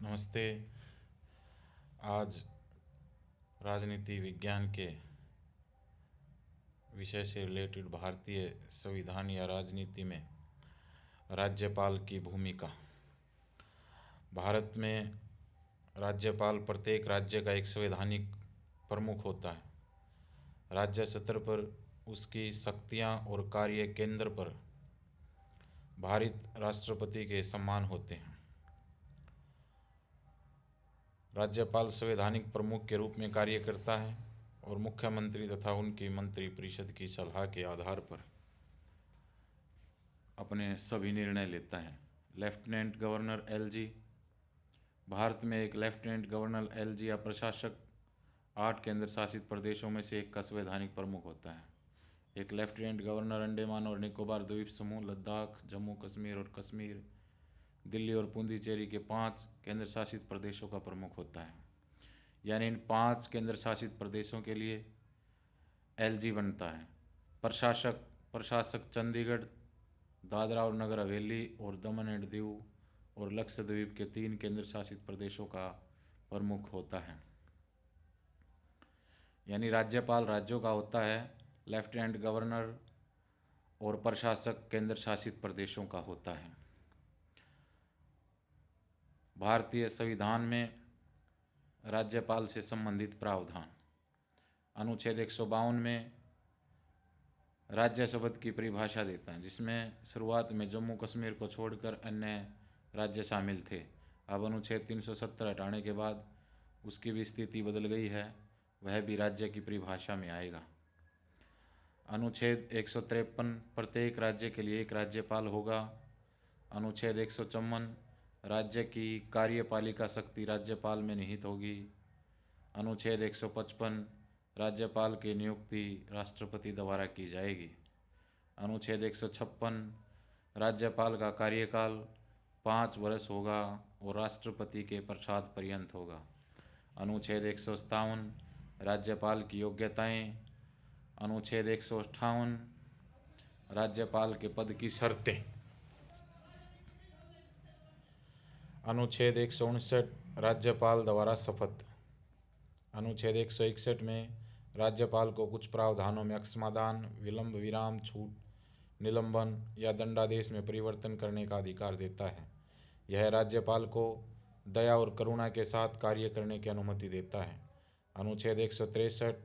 नमस्ते। आज राजनीति विज्ञान के विषय से रिलेटेड भारतीय संविधान या राजनीति में राज्यपाल की भूमिका। भारत में राज्यपाल प्रत्येक राज्य का एक संवैधानिक प्रमुख होता है। राज्य स्तर पर उसकी शक्तियां और कार्य केंद्र पर भारत राष्ट्रपति के समान होते हैं। राज्यपाल संवैधानिक प्रमुख के रूप में कार्य करता है और मुख्यमंत्री तथा उनकी मंत्रिपरिषद की सलाह के आधार पर अपने सभी निर्णय लेता है। Lieutenant governor LG. भारत में एक लेफ्टिनेंट गवर्नर एलजी या प्रशासक 8 केंद्र शासित प्रदेशों में से एक का संवैधानिक प्रमुख होता है। एक लेफ्टिनेंट गवर्नर अंडमान और निकोबार द्वीप समूह, लद्दाख, जम्मू कश्मीर और कश्मीर, दिल्ली और पुडुचेरी के 5 केंद्र शासित प्रदेशों का प्रमुख होता है। यानी इन 5 केंद्र शासित प्रदेशों के लिए एलजी बनता है। प्रशासक चंडीगढ़, दादरा और नगर हवेली और दमन एंड दीव और लक्षद्वीप के 3 केंद्र शासित प्रदेशों का प्रमुख होता है। यानी राज्यपाल राज्यों का होता है, लेफ्टिनेंट गवर्नर और प्रशासक केंद्र शासित प्रदेशों का होता है। भारतीय संविधान में राज्यपाल से संबंधित प्रावधान। अनुच्छेद 152 में राज्य शब्द की परिभाषा देता है, जिसमें शुरुआत में जम्मू कश्मीर को छोड़कर अन्य राज्य शामिल थे। अब अनुच्छेद 370 हटाने के बाद उसकी भी स्थिति बदल गई है, वह भी राज्य की परिभाषा में आएगा। अनुच्छेद 153 प्रत्येक राज्य के लिए एक राज्यपाल होगा। अनुच्छेद 154 राज्य की कार्यपालिका शक्ति राज्यपाल में निहित होगी। अनुच्छेद 155 राज्यपाल की नियुक्ति राष्ट्रपति द्वारा की जाएगी। अनुच्छेद 156 राज्यपाल का कार्यकाल 5 वर्ष होगा और राष्ट्रपति के पश्चात पर्यंत होगा। अनुच्छेद 157 राज्यपाल की योग्यताएं। अनुच्छेद 158 राज्यपाल के पद की शर्तें। अनुच्छेद 159 राज्यपाल द्वारा शपथ। अनुच्छेद 161 में राज्यपाल को कुछ प्रावधानों में अक्षमादान, विलंब, विराम, छूट, निलंबन या दंडादेश में परिवर्तन करने का अधिकार देता है। यह राज्यपाल को दया और करुणा के साथ कार्य करने की अनुमति देता है। अनुच्छेद 163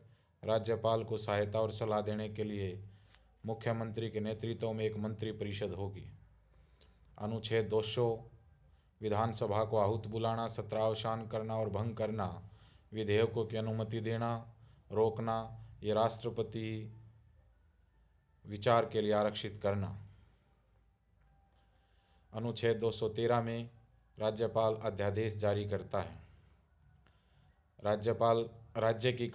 राज्यपाल को सहायता और सलाह देने के लिए मुख्यमंत्री के नेतृत्व में एक मंत्रिपरिषद होगी। अनुच्छेद 200 विधानसभा को आहूत बुलाना, सत्रावसान करना और भंग करना, विधेयकों की अनुमति देना, रोकना, ये राष्ट्रपति विचार के लिए आरक्षित करना। अनुच्छेद 213 में राज्यपाल अध्यादेश जारी करता है। राज्य की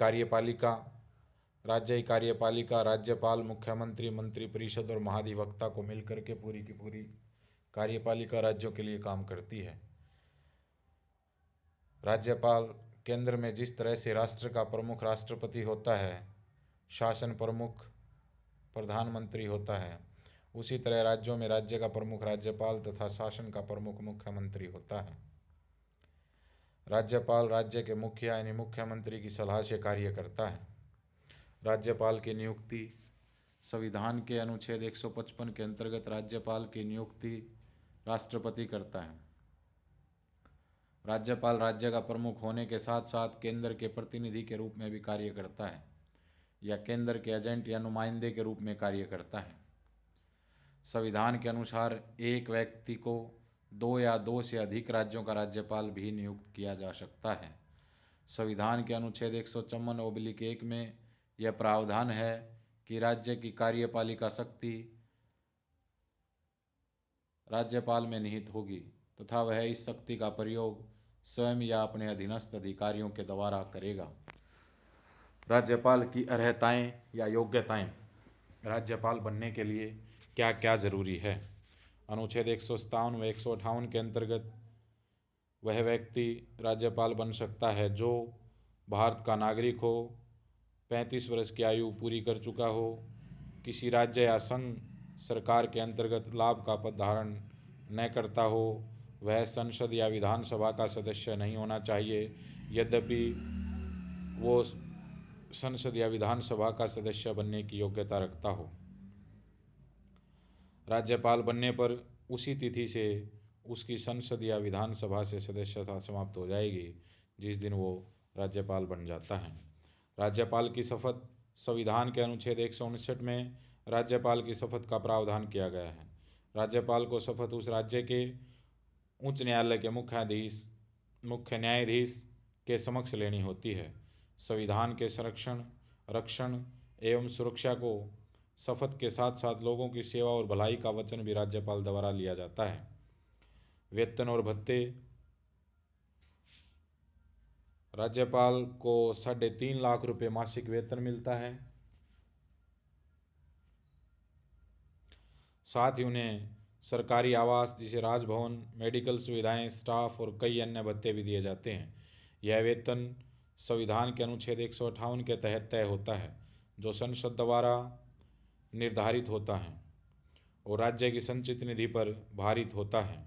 कार्यपालिका राज्यपाल, मुख्यमंत्री, मंत्रिपरिषद और महाधिवक्ता को मिलकर के पूरी की पूरी कार्यपालिका राज्यों के लिए काम करती है। राज्यपाल केंद्र में जिस तरह से राष्ट्र का प्रमुख राष्ट्रपति होता है, शासन प्रमुख प्रधानमंत्री होता है, उसी तरह राज्यों में राज्य का प्रमुख राज्यपाल तथा शासन का प्रमुख मुख्यमंत्री होता है। राज्यपाल राज्य के मुखिया यानी मुख्यमंत्री की सलाह से कार्य करता है। राज्यपाल की नियुक्ति। संविधान के अनुच्छेद 155 के अंतर्गत राज्यपाल की नियुक्ति राष्ट्रपति करता है। राज्यपाल राज्य का प्रमुख होने के साथ साथ केंद्र के प्रतिनिधि के रूप में भी कार्य करता है या केंद्र के एजेंट या नुमाइंदे के रूप में कार्य करता है। संविधान के अनुसार एक व्यक्ति को 2 या 2 से अधिक राज्यों का राज्यपाल भी नियुक्त किया जा सकता है। संविधान के अनुच्छेद 154(1) में यह प्रावधान है कि राज्य की कार्यपालिका शक्ति राज्यपाल में निहित होगी तथा वह इस शक्ति का प्रयोग स्वयं या अपने अधीनस्थ अधिकारियों के द्वारा करेगा। राज्यपाल की अर्हताएं या योग्यताएं। राज्यपाल बनने के लिए क्या क्या जरूरी है? अनुच्छेद 157 व 158 के अंतर्गत वह व्यक्ति राज्यपाल बन सकता है जो भारत का नागरिक हो, 35 वर्ष की आयु पूरी कर चुका हो, किसी राज्य या संघ सरकार के अंतर्गत लाभ का पद धारण न करता हो वह संसद या विधानसभा का सदस्य नहीं होना चाहिए, यद्यपि वो संसद या विधानसभा का सदस्य बनने की योग्यता रखता हो। राज्यपाल बनने पर उसी तिथि से उसकी संसद या विधानसभा से सदस्यता समाप्त हो जाएगी जिस दिन वो राज्यपाल बन जाता है। राज्यपाल की शपथ संविधान के अनुच्छेद 159 में राज्यपाल की शपथ का प्रावधान किया गया है। राज्यपाल को शपथ उस राज्य के उच्च न्यायालय के मुख्य न्यायाधीश के समक्ष लेनी होती है। संविधान के संरक्षण, रक्षण एवं सुरक्षा को शपथ के साथ साथ लोगों की सेवा और भलाई का वचन भी राज्यपाल द्वारा लिया जाता है। वेतन और भत्ते। राज्यपाल को 3.5 लाख रुपए मासिक वेतन मिलता है। साथ ही उन्हें सरकारी आवास जिसे राजभवन, मेडिकल सुविधाएं, स्टाफ और कई अन्य भत्ते भी दिए जाते हैं। यह वेतन संविधान के अनुच्छेद 158 के तहत तय होता है, जो संसद द्वारा निर्धारित होता है और राज्य की संचित निधि पर भारित होता है।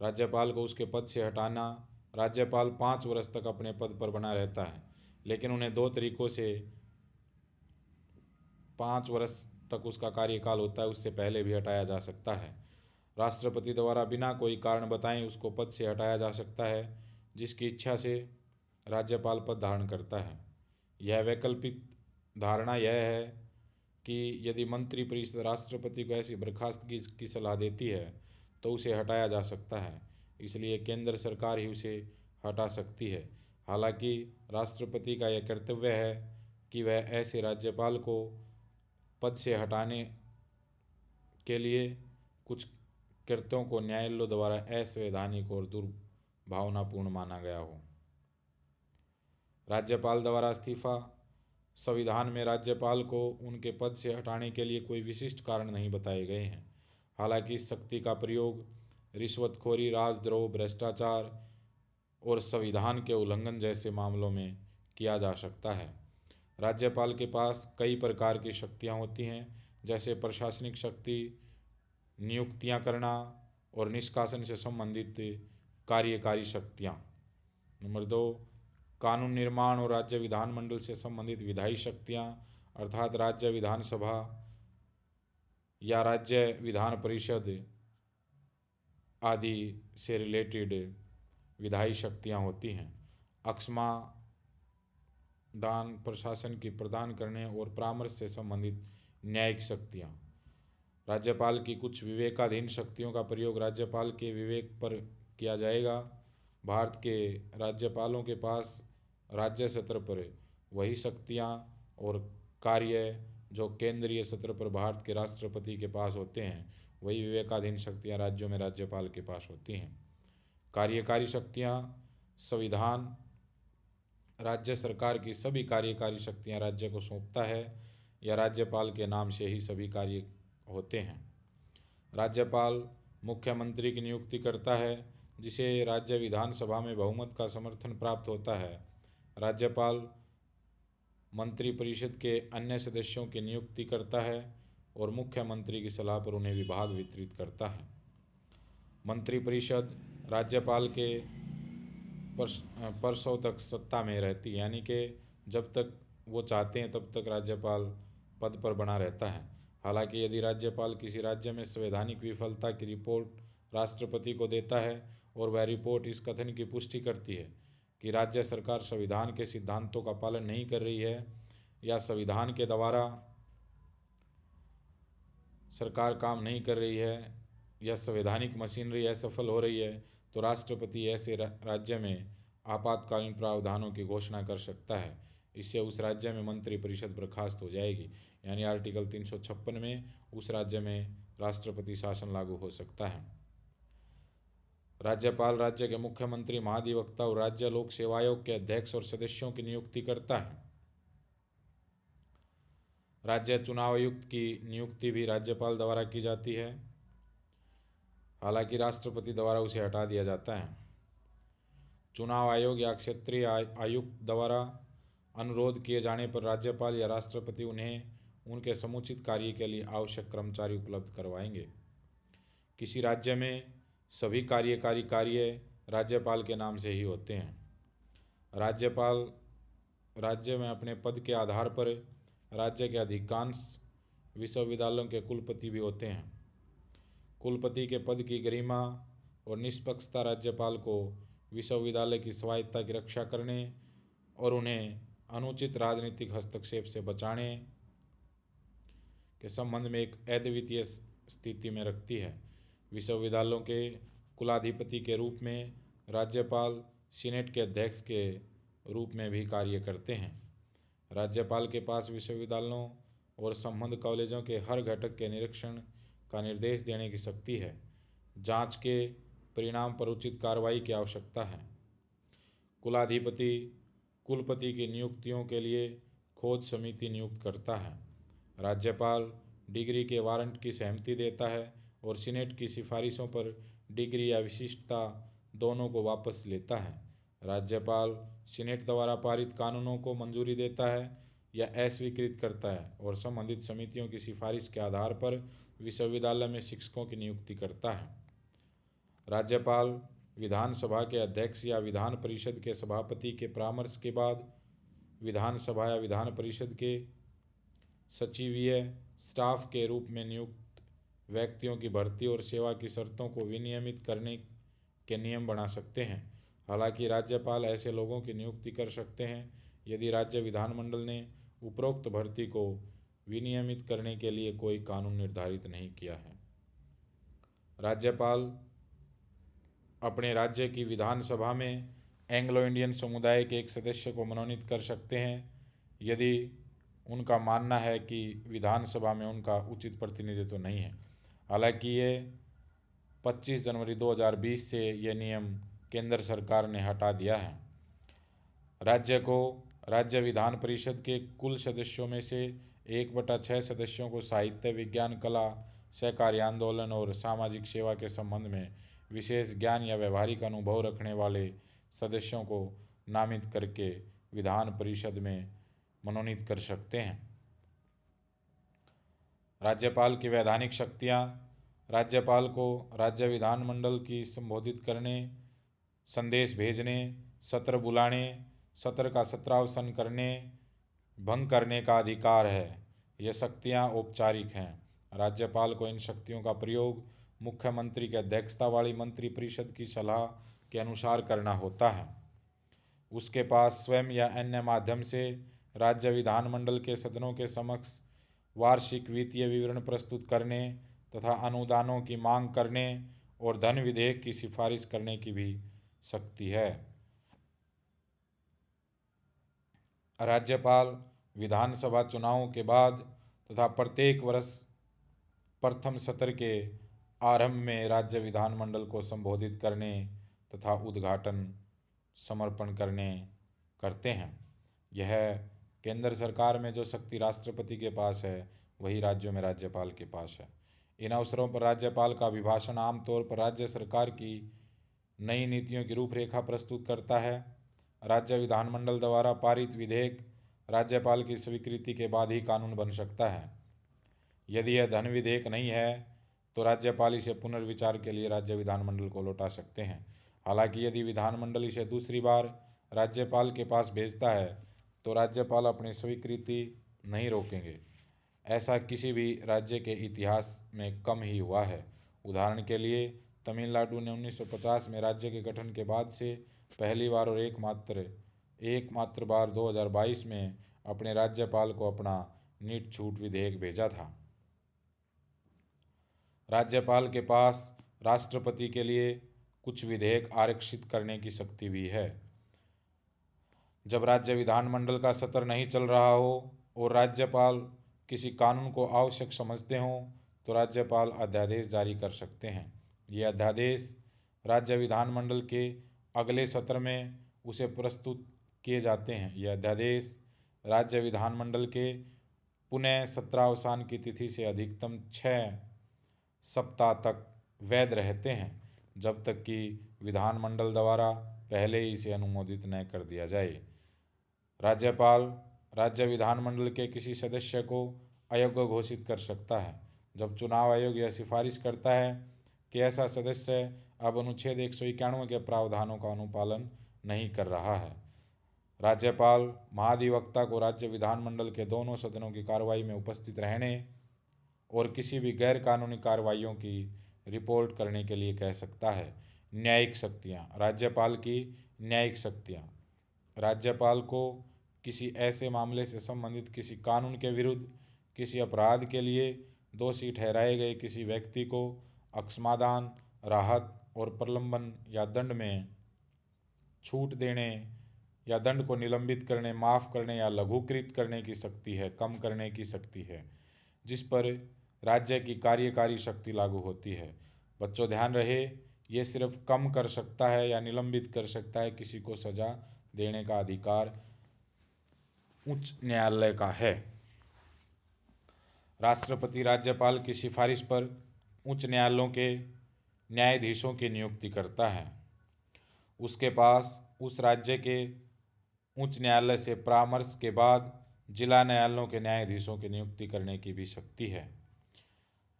राज्यपाल को उसके पद से हटाना। राज्यपाल 5 वर्ष तक अपने पद पर बना रहता है, लेकिन उन्हें 2 तरीकों से 5 वर्ष तक उसका कार्यकाल होता है, उससे पहले भी हटाया जा सकता है। राष्ट्रपति द्वारा बिना कोई कारण बताए उसको पद से हटाया जा सकता है, जिसकी इच्छा से राज्यपाल पद धारण करता है। यह वैकल्पिक धारणा यह है कि यदि मंत्रिपरिषद राष्ट्रपति को ऐसी बर्खास्तगी की सलाह देती है तो उसे हटाया जा सकता है, इसलिए केंद्र सरकार ही उसे हटा सकती है। हालांकि राष्ट्रपति का यह कर्तव्य है कि वह ऐसे राज्यपाल को पद से हटाने के लिए कुछ कृत्यों को न्यायालयों द्वारा असंवैधानिक और दुर्भावनापूर्ण माना गया हो। राज्यपाल द्वारा इस्तीफा। संविधान में राज्यपाल को उनके पद से हटाने के लिए कोई विशिष्ट कारण नहीं बताए गए हैं। हालांकि इस शक्ति का प्रयोग रिश्वतखोरी, राजद्रोह, भ्रष्टाचार और संविधान के उल्लंघन जैसे मामलों में किया जा सकता है। राज्यपाल के पास कई प्रकार की शक्तियां होती हैं, जैसे प्रशासनिक शक्ति, नियुक्तियां करना और निष्कासन से संबंधित कार्यकारी शक्तियां। नंबर 2, कानून निर्माण और राज्य विधानमंडल से संबंधित विधायी शक्तियां, अर्थात राज्य विधानसभा या राज्य विधान परिषद आदि से रिलेटेड विधायी शक्तियां होती हैं। अक्षमा दान प्रशासन की प्रदान करने और परामर्श से संबंधित न्यायिक शक्तियां। राज्यपाल की कुछ विवेकाधीन शक्तियों का प्रयोग राज्यपाल के विवेक पर किया जाएगा। भारत के राज्यपालों के पास राज्य स्तर पर वही शक्तियां और कार्य जो केंद्रीय स्तर पर भारत के राष्ट्रपति के पास होते हैं, वही विवेकाधीन शक्तियां राज्यों में राज्यपाल के पास होती हैं। कार्यकारी शक्तियां। संविधान राज्य सरकार की सभी कार्यकारी शक्तियां राज्य को सौंपता है या राज्यपाल के नाम से ही सभी कार्य होते हैं। राज्यपाल मुख्यमंत्री की नियुक्ति करता है, जिसे राज्य विधानसभा में बहुमत का समर्थन प्राप्त होता है। राज्यपाल मंत्रिपरिषद के अन्य सदस्यों की नियुक्ति करता है और मुख्यमंत्री की सलाह पर उन्हें विभाग वितरित करता है। मंत्रिपरिषद राज्यपाल के परसों तक सत्ता में रहती है, यानी कि जब तक वो चाहते हैं तब तक राज्यपाल पद पर बना रहता है। हालांकि यदि राज्यपाल किसी राज्य में संवैधानिक विफलता की रिपोर्ट राष्ट्रपति को देता है और वह रिपोर्ट इस कथन की पुष्टि करती है कि राज्य सरकार संविधान के सिद्धांतों का पालन नहीं कर रही है या संविधान के द्वारा सरकार काम नहीं कर रही है या संवैधानिक मशीनरी असफल हो रही है, तो राष्ट्रपति ऐसे राज्य में आपातकालीन प्रावधानों की घोषणा कर सकता है। इससे उस राज्य में मंत्रिपरिषद बर्खास्त हो जाएगी, यानी आर्टिकल 356 में उस राज्य में राष्ट्रपति शासन लागू हो सकता है। राज्यपाल राज्य के मुख्यमंत्री, महाधिवक्ता और राज्य लोक सेवा आयोग के अध्यक्ष और सदस्यों की नियुक्ति करता है। राज्य चुनाव आयुक्त की नियुक्ति भी राज्यपाल द्वारा की जाती है, हालांकि राष्ट्रपति द्वारा उसे हटा दिया जाता है। चुनाव आयोग या क्षेत्रीय आयुक्त द्वारा अनुरोध किए जाने पर राज्यपाल या राष्ट्रपति उन्हें उनके समुचित कार्य के लिए आवश्यक कर्मचारी उपलब्ध करवाएंगे। किसी राज्य में सभी कार्यकारी कार्य राज्यपाल के नाम से ही होते हैं। राज्यपाल राज्य में अपने पद के आधार पर राज्य के अधिकांश विश्वविद्यालयों के कुलपति भी होते हैं। कुलपति के पद की गरिमा और निष्पक्षता राज्यपाल को विश्वविद्यालय की स्वायत्तता की रक्षा करने और उन्हें अनुचित राजनीतिक हस्तक्षेप से बचाने के संबंध में एक अद्वितीय स्थिति में रखती है। विश्वविद्यालयों के कुलाधिपति के रूप में राज्यपाल सीनेट के अध्यक्ष के रूप में भी कार्य करते हैं। राज्यपाल के पास विश्वविद्यालयों और संबद्ध कॉलेजों के हर घटक के निरीक्षण का निर्देश देने की शक्ति है। जांच के परिणाम पर उचित कार्रवाई की आवश्यकता है। कुलाधिपति कुलपति की नियुक्तियों के लिए खोज समिति नियुक्त करता है। राज्यपाल डिग्री के वारंट की सहमति देता है और सीनेट की सिफारिशों पर डिग्री या विशिष्टता दोनों को वापस लेता है। राज्यपाल सीनेट द्वारा पारित कानूनों को मंजूरी देता है या अस्वीकृत करता है और संबंधित समितियों की सिफारिश के आधार पर विश्वविद्यालय में शिक्षकों की नियुक्ति करता है। राज्यपाल विधानसभा के अध्यक्ष या विधान परिषद के सभापति के परामर्श के बाद विधानसभा या विधान परिषद के सचिवीय स्टाफ के रूप में नियुक्त व्यक्तियों की भर्ती और सेवा की शर्तों को विनियमित करने के नियम बना सकते हैं। हालांकि राज्यपाल ऐसे लोगों की नियुक्ति कर सकते हैं यदि राज्य विधानमंडल ने उपरोक्त भर्ती को विनियमित करने के लिए कोई कानून निर्धारित नहीं किया है। राज्यपाल अपने राज्य की विधानसभा में एंग्लो इंडियन समुदाय के एक सदस्य को मनोनीत कर सकते हैं यदि उनका मानना है कि विधानसभा में उनका उचित प्रतिनिधित्व नहीं है। हालांकि ये 25 जनवरी 2020 से यह नियम केंद्र सरकार ने हटा दिया है। राज्य को राज्य विधान परिषद के कुल सदस्यों में से 1/6 सदस्यों को साहित्य, विज्ञान, कला, सहकारी आंदोलन और सामाजिक सेवा के संबंध में विशेष ज्ञान या व्यवहारिक अनुभव रखने वाले सदस्यों को नामित करके विधान परिषद में मनोनीत कर सकते हैं। राज्यपाल की वैधानिक शक्तियाँ। राज्यपाल को राज्य विधानमंडल की संबोधित करने, संदेश भेजने, सत्र बुलाने, सत्र का सत्रावसान करने, भंग करने का अधिकार है। ये शक्तियाँ औपचारिक हैं। राज्यपाल को इन शक्तियों का प्रयोग मुख्यमंत्री की अध्यक्षता वाली मंत्रिपरिषद की सलाह के अनुसार करना होता है। उसके पास स्वयं या अन्य माध्यम से राज्य विधानमंडल के सदनों के समक्ष वार्षिक वित्तीय विवरण प्रस्तुत करने तथा अनुदानों की मांग करने और धन विधेयक की सिफारिश करने की भी शक्ति है। राज्यपाल विधानसभा चुनावों के बाद तथा प्रत्येक वर्ष प्रथम सत्र के आरंभ में राज्य विधानमंडल को संबोधित करने तथा उद्घाटन समर्पण करते हैं। यह केंद्र सरकार में जो शक्ति राष्ट्रपति के पास है वही राज्यों में राज्यपाल के पास है। इन अवसरों पर राज्यपाल का अभिभाषण आमतौर पर राज्य सरकार की नई नीतियों की रूपरेखा प्रस्तुत करता है। राज्य विधानमंडल द्वारा पारित विधेयक राज्यपाल की स्वीकृति के बाद ही कानून बन सकता है। यदि यह धन विधेयक नहीं है तो राज्यपाल इसे पुनर्विचार के लिए राज्य विधानमंडल को लौटा सकते हैं। हालांकि यदि विधानमंडल इसे दूसरी बार राज्यपाल के पास भेजता है तो राज्यपाल अपनी स्वीकृति नहीं रोकेंगे। ऐसा किसी भी राज्य के इतिहास में कम ही हुआ है। उदाहरण के लिए तमिलनाडु ने 1950 में राज्य के गठन के बाद से पहली बार और एकमात्र बार 2022 में अपने राज्यपाल को अपना नीट छूट विधेयक भेजा था। राज्यपाल के पास राष्ट्रपति के लिए कुछ विधेयक आरक्षित करने की शक्ति भी है। जब राज्य विधानमंडल का सत्र नहीं चल रहा हो और राज्यपाल किसी कानून को आवश्यक समझते हों तो राज्यपाल अध्यादेश जारी कर सकते हैं। ये अध्यादेश राज्य विधानमंडल के अगले सत्र में उसे प्रस्तुत किए जाते हैं। ये अध्यादेश राज्य विधानमंडल के पुनः सत्रावसान की तिथि से अधिकतम 6 सप्ताह तक वैध रहते हैं जब तक कि विधानमंडल द्वारा पहले ही इसे अनुमोदित न कर दिया जाए। राज्यपाल राज्य विधानमंडल के किसी सदस्य को अयोग्य घोषित कर सकता है जब चुनाव आयोग यह सिफारिश करता है कि ऐसा सदस्य अब अनुच्छेद 191 के प्रावधानों का अनुपालन नहीं कर रहा है। राज्यपाल महाधिवक्ता को राज्य विधानमंडल के दोनों सदनों की कार्रवाई में उपस्थित रहने और किसी भी गैर कानूनी कार्रवाइयों की रिपोर्ट करने के लिए कह सकता है। न्यायिक शक्तियाँ। राज्यपाल की न्यायिक शक्तियाँ। राज्यपाल को किसी ऐसे मामले से संबंधित किसी कानून के विरुद्ध किसी अपराध के लिए दोषी ठहराए गए किसी व्यक्ति को अक्षमादान, राहत और प्रलंबन या दंड में छूट देने या दंड को निलंबित करने, माफ़ करने या लघुकृत करने की शक्ति है, कम करने की शक्ति है, जिस पर राज्य की कार्यकारी शक्ति लागू होती है। बच्चों ध्यान रहे, ये सिर्फ कम कर सकता है या निलंबित कर सकता है, किसी को सजा देने का अधिकार उच्च न्यायालय का है। राष्ट्रपति राज्यपाल की सिफारिश पर उच्च न्यायालयों के न्यायाधीशों की नियुक्ति करता है। उसके पास उस राज्य के उच्च न्यायालय से परामर्श के बाद जिला न्यायालयों के न्यायाधीशों की नियुक्ति करने की भी शक्ति है।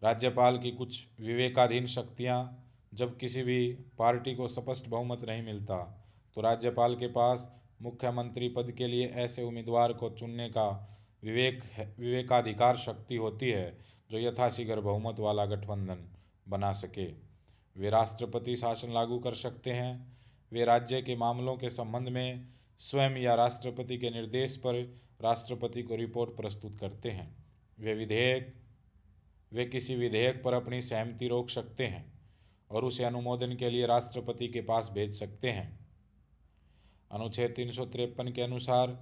राज्यपाल की कुछ विवेकाधीन शक्तियाँ। जब किसी भी पार्टी को स्पष्ट बहुमत नहीं मिलता तो राज्यपाल के पास मुख्यमंत्री पद के लिए ऐसे उम्मीदवार को चुनने का विवेकाधिकार शक्ति होती है जो यथाशीघ्र बहुमत वाला गठबंधन बना सके। वे राष्ट्रपति शासन लागू कर सकते हैं। वे राज्य के मामलों के संबंध में स्वयं या राष्ट्रपति के निर्देश पर राष्ट्रपति को रिपोर्ट प्रस्तुत करते हैं। वे किसी विधेयक पर अपनी सहमति रोक सकते हैं और उसे अनुमोदन के लिए राष्ट्रपति के पास भेज सकते हैं। अनुच्छेद 353 के अनुसार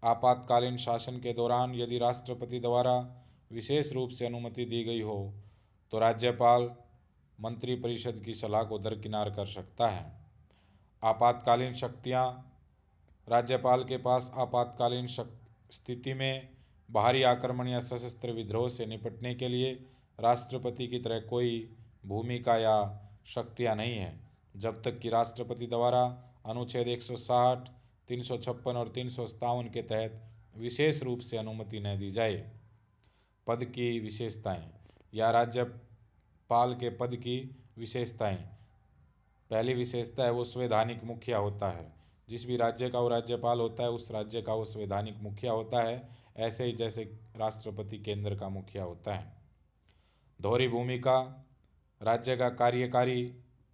आपातकालीन शासन के दौरान यदि राष्ट्रपति द्वारा विशेष रूप से अनुमति दी गई हो तो राज्यपाल मंत्रिपरिषद की सलाह को दरकिनार कर सकता है। आपातकालीन शक्तियाँ। राज्यपाल के पास आपातकालीन स्थिति में बाहरी आक्रमण या सशस्त्र विद्रोह से निपटने के लिए राष्ट्रपति की तरह कोई भूमिका या शक्तियाँ नहीं है जब तक कि राष्ट्रपति द्वारा अनुच्छेद 160, 356 और 357 के तहत विशेष रूप से अनुमति न दी जाए। पद की विशेषताएं या राज्यपाल के पद की विशेषताएं। पहली विशेषता है वो संवैधानिक मुखिया होता है। जिस भी राज्य का वो राज्यपाल होता है उस राज्य का वो संवैधानिक मुखिया होता है, ऐसे ही जैसे राष्ट्रपति केंद्र का मुखिया होता है। दोहरी भूमिका। राज्य का कार्यकारी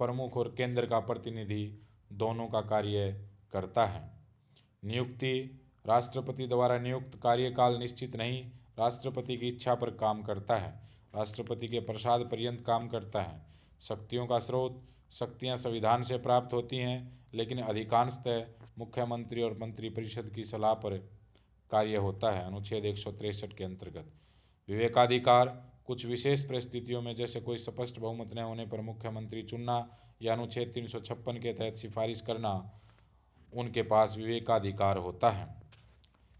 प्रमुख और केंद्र का प्रतिनिधि दोनों का कार्य करता है। नियुक्ति। राष्ट्रपति द्वारा नियुक्त कार्यकाल निश्चित नहीं, राष्ट्रपति की इच्छा पर काम करता है, राष्ट्रपति के प्रसाद पर्यंत काम करता है। शक्तियों का स्रोत। शक्तियां संविधान से प्राप्त होती हैं लेकिन अधिकांशतः मुख्यमंत्री और मंत्रिपरिषद की सलाह पर कार्य होता है। अनुच्छेद 163 के अंतर्गत। विवेकाधिकार। कुछ विशेष परिस्थितियों में जैसे कोई स्पष्ट बहुमत न होने पर मुख्यमंत्री चुनना या अनुच्छेद 356 के तहत सिफारिश करना उनके पास विवेकाधिकार होता है।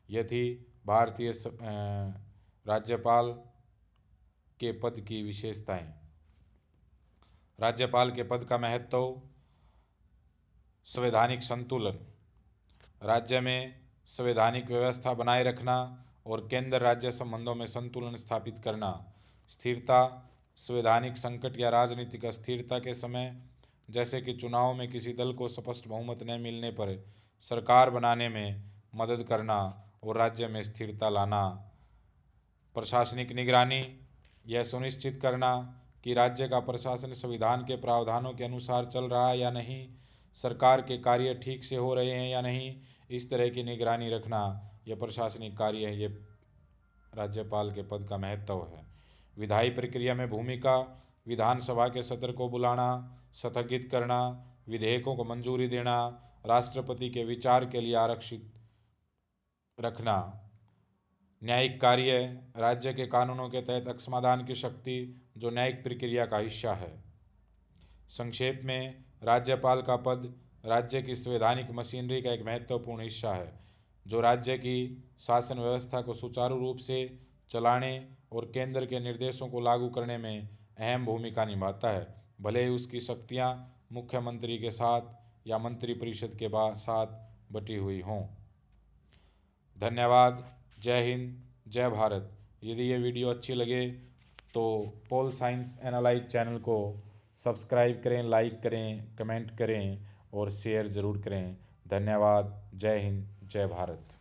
यह थी भारतीय राज्यपाल के पद की विशेषताएं। राज्यपाल के पद का महत्व। संवैधानिक संतुलन। राज्य में संवैधानिक व्यवस्था बनाए रखना और केंद्र राज्य संबंधों में संतुलन स्थापित करना। स्थिरता। संवैधानिक संकट या राजनीतिक अस्थिरता के समय जैसे कि चुनाव में किसी दल को स्पष्ट बहुमत न मिलने पर सरकार बनाने में मदद करना और राज्य में स्थिरता लाना। प्रशासनिक निगरानी। यह सुनिश्चित करना कि राज्य का प्रशासन संविधान के प्रावधानों के अनुसार चल रहा है या नहीं, सरकार के कार्य ठीक से हो रहे हैं या नहीं, इस तरह की निगरानी रखना यह प्रशासनिक कार्य है। ये राज्यपाल के पद का महत्व है। विधायी प्रक्रिया में भूमिका। विधानसभा के सत्र को बुलाना, स्थगित करना, विधेयकों को मंजूरी देना, राष्ट्रपति के विचार के लिए आरक्षित रखना। न्यायिक कार्य। राज्य के कानूनों के तहत अक्षमादान की शक्ति जो न्यायिक प्रक्रिया का हिस्सा है। संक्षेप में राज्यपाल का पद राज्य की संवैधानिक मशीनरी का एक महत्वपूर्ण हिस्सा है जो राज्य की शासन व्यवस्था को सुचारू रूप से चलाने और केंद्र के निर्देशों को लागू करने में अहम भूमिका निभाता है, भले ही उसकी शक्तियां मुख्यमंत्री के साथ या मंत्रिपरिषद के साथ बटी हुई हों। धन्यवाद। जय हिंद, जय भारत। यदि ये वीडियो अच्छी लगे तो पोल साइंस एनालाइज चैनल को सब्सक्राइब करें, लाइक करें, कमेंट करें और शेयर ज़रूर करें। धन्यवाद। जय हिंद, जय भारत।